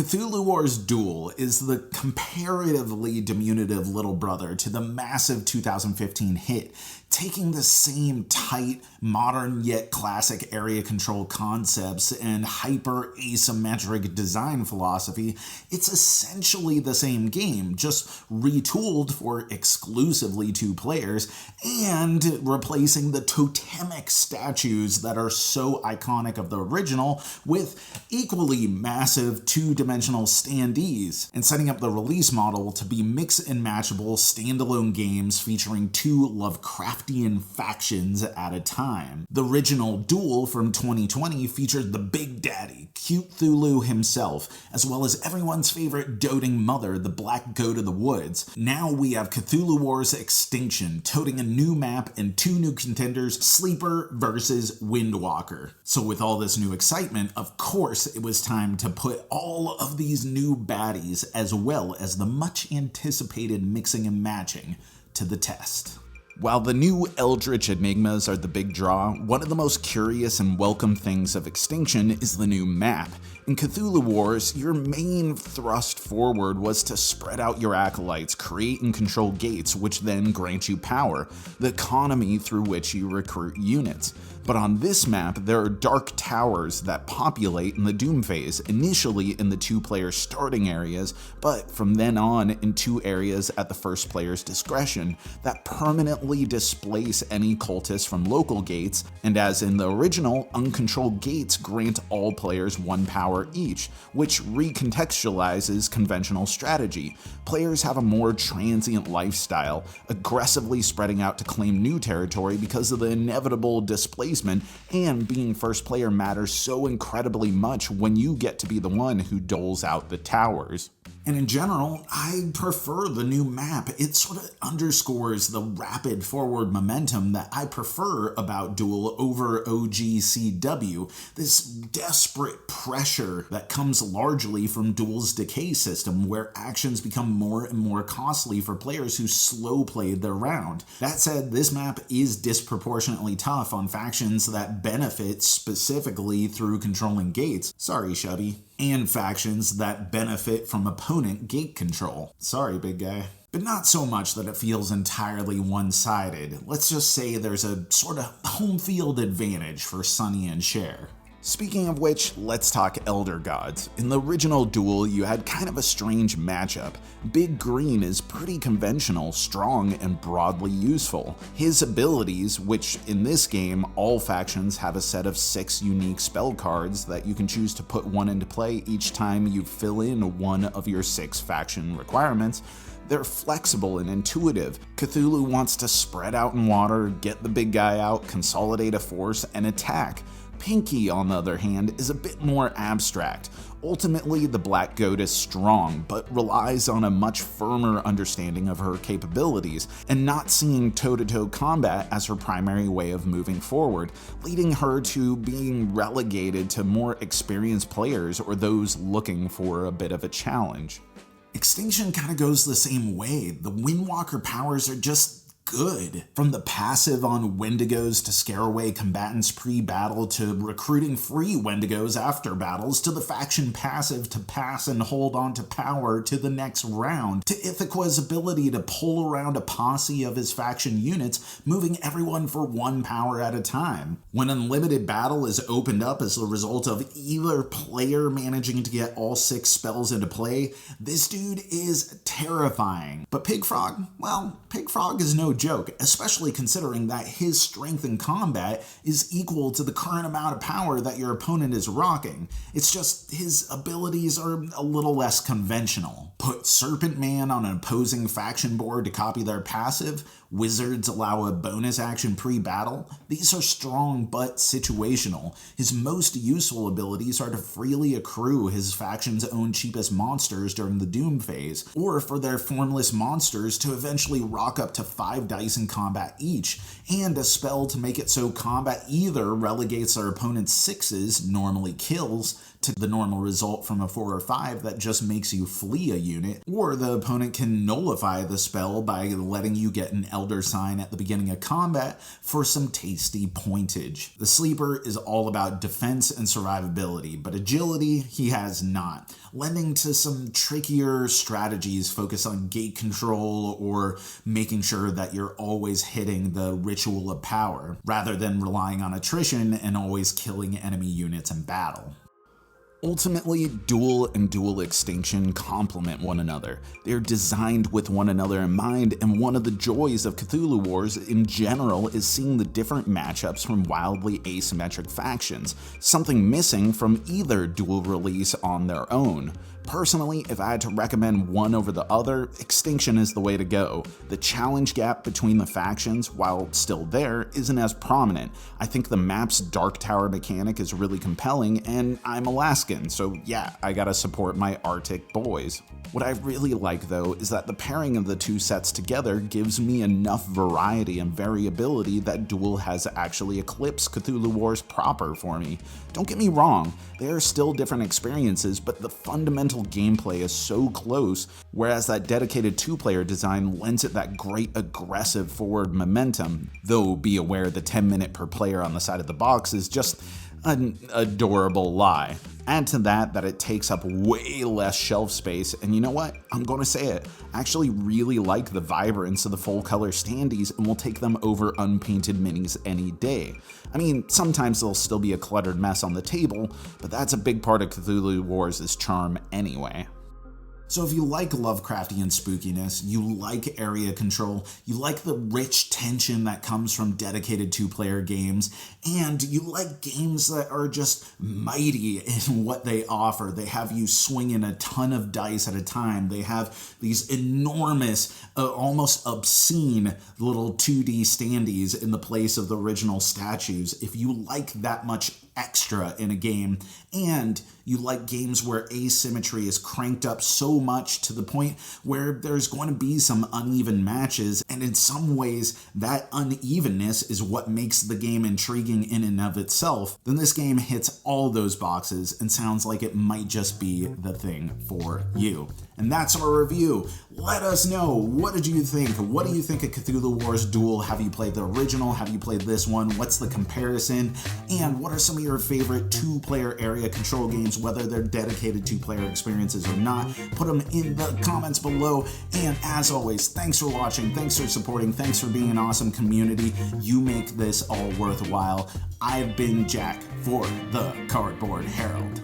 Cthulhu Wars Duel is the comparatively diminutive little brother to the massive 2015 hit, taking the same tight, modern yet classic area control concepts and hyper-asymmetric design philosophy. It's essentially the same game, just retooled for exclusively 2 players, and replacing the totemic statues that are so iconic of the original with equally massive 2-dimensional standees, and setting up the release model to be mix and matchable standalone games featuring 2 Lovecraftian factions at a time. The original Duel from 2020 featured the Big Daddy, Cthulhu himself, as well as everyone's favorite doting mother, the Black Goat of the Woods. Now we have Cthulhu Wars Extinction, toting a new map and 2 new contenders, Sleeper versus Windwalker. So with all this new excitement, of course it was time to put all of these new baddies, as well as the much anticipated mixing and matching, to the test. While the new Eldritch Enigmas are the big draw, one of the most curious and welcome things of Extinction is the new map. In Cthulhu Wars, your main thrust forward was to spread out your acolytes, create and control gates, which then grant you power, the economy through which you recruit units. But on this map, there are dark towers that populate in the Doom phase, initially in the 2-player starting areas, but from then on in 2 areas at the first player's discretion that permanently displace any cultists from local gates, and as in the original, uncontrolled gates grant all players 1 power each, which recontextualizes conventional strategy. Players have a more transient lifestyle, aggressively spreading out to claim new territory because of the inevitable displacement, and being first player matters so incredibly much when you get to be the one who doles out the towers. And in general, I prefer the new map. It sort of underscores the rapid forward momentum that I prefer about Duel over OGCW, this desperate pressure that comes largely from Duel's decay system, where actions become more and more costly for players who slow played their round. That said, this map is disproportionately tough on factions that benefit specifically through controlling gates. Sorry, Chubby. And factions that benefit from opponent gate control. Sorry, big guy. But not so much that it feels entirely one-sided. Let's just say there's a sort of home field advantage for Sonny and Cher. Speaking of which, let's talk Elder Gods. In the original Duel, you had kind of a strange matchup. Big Green is pretty conventional, strong, and broadly useful. His abilities, which in this game, all factions have a set of 6 unique spell cards that you can choose to put one into play each time you fill in one of your 6 faction requirements. They're flexible and intuitive. Cthulhu wants to spread out in water, get the big guy out, consolidate a force, and attack. Pinky, on the other hand, is a bit more abstract. Ultimately, the Black Goat is strong, but relies on a much firmer understanding of her capabilities, and not seeing toe-to-toe combat as her primary way of moving forward, leading her to being relegated to more experienced players or those looking for a bit of a challenge. Extinction kind of goes the same way. The Windwalker powers are just good. From the passive on Wendigos to scare away combatants pre-battle, to recruiting free Wendigos after battles, to the faction passive to pass and hold on to power to the next round, to Ithaqua's ability to pull around a posse of his faction units, moving everyone for 1 power at a time. When unlimited battle is opened up as a result of either player managing to get all 6 spells into play, this dude is terrifying. But Pigfrog? Well, Pigfrog is no joke, especially considering that his strength in combat is equal to the current amount of power that your opponent is rocking. It's just his abilities are a little less conventional. Put Serpent Man on an opposing faction board to copy their passive, Wizards allow a bonus action pre-battle. These are strong but situational. His most useful abilities are to freely accrue his faction's own cheapest monsters during the Doom phase, or for their formless monsters to eventually rock up to 5 dice in combat each, and a spell to make it so combat either relegates their opponent's 6s, normally kills, to the normal result from a 4 or 5 that just makes you flee a unit, or the opponent can nullify the spell by letting you get an Elder Sign at the beginning of combat for some tasty pointage. The Sleeper is all about defense and survivability, but agility he has not, lending to some trickier strategies focused on gate control or making sure that you're always hitting the Ritual of Power, rather than relying on attrition and always killing enemy units in battle. Ultimately, Duel and Duel Extinction complement one another. They're designed with one another in mind, and one of the joys of Cthulhu Wars in general is seeing the different matchups from wildly asymmetric factions, something missing from either Duel release on their own. Personally, if I had to recommend one over the other, Extinction is the way to go. The challenge gap between the factions, while still there, isn't as prominent. I think the map's Dark Tower mechanic is really compelling, and I'm Alaskan, so yeah, I gotta support my Arctic boys. What I really like though is that the pairing of the two sets together gives me enough variety and variability that Duel has actually eclipsed Cthulhu Wars proper for me. Don't get me wrong, they are still different experiences, but the fundamental gameplay is so close, whereas that dedicated 2-player design lends it that great aggressive forward momentum, though be aware the 10-minute per player on the side of the box is just an adorable lie. Add to that it takes up way less shelf space, and you know what? I'm gonna say it. I actually really like the vibrance of the full color standees and will take them over unpainted minis any day. I mean, sometimes there'll still be a cluttered mess on the table, but that's a big part of Cthulhu Wars' charm anyway. So if you like Lovecraftian spookiness, you like area control, you like the rich tension that comes from dedicated 2-player games, and you like games that are just mighty in what they offer. They have you swinging a ton of dice at a time. They have these enormous, almost obscene little 2D standees in the place of the original statues. If you like that much extra in a game, and you like games where asymmetry is cranked up so much to the point where there's going to be some uneven matches, and in some ways that unevenness is what makes the game intriguing in and of itself, then this game hits all those boxes and sounds like it might just be the thing for you. And that's our review. Let us know, what did you think? What do you think of Cthulhu Wars Duel? Have you played the original? Have you played this one? What's the comparison? And what are some of your favorite 2-player area control games, whether they're dedicated 2-player experiences or not? Put them in the comments below. And as always, thanks for watching, thanks for supporting, thanks for being an awesome community. You make this all worthwhile. I've been Jack for the Cardboard Herald.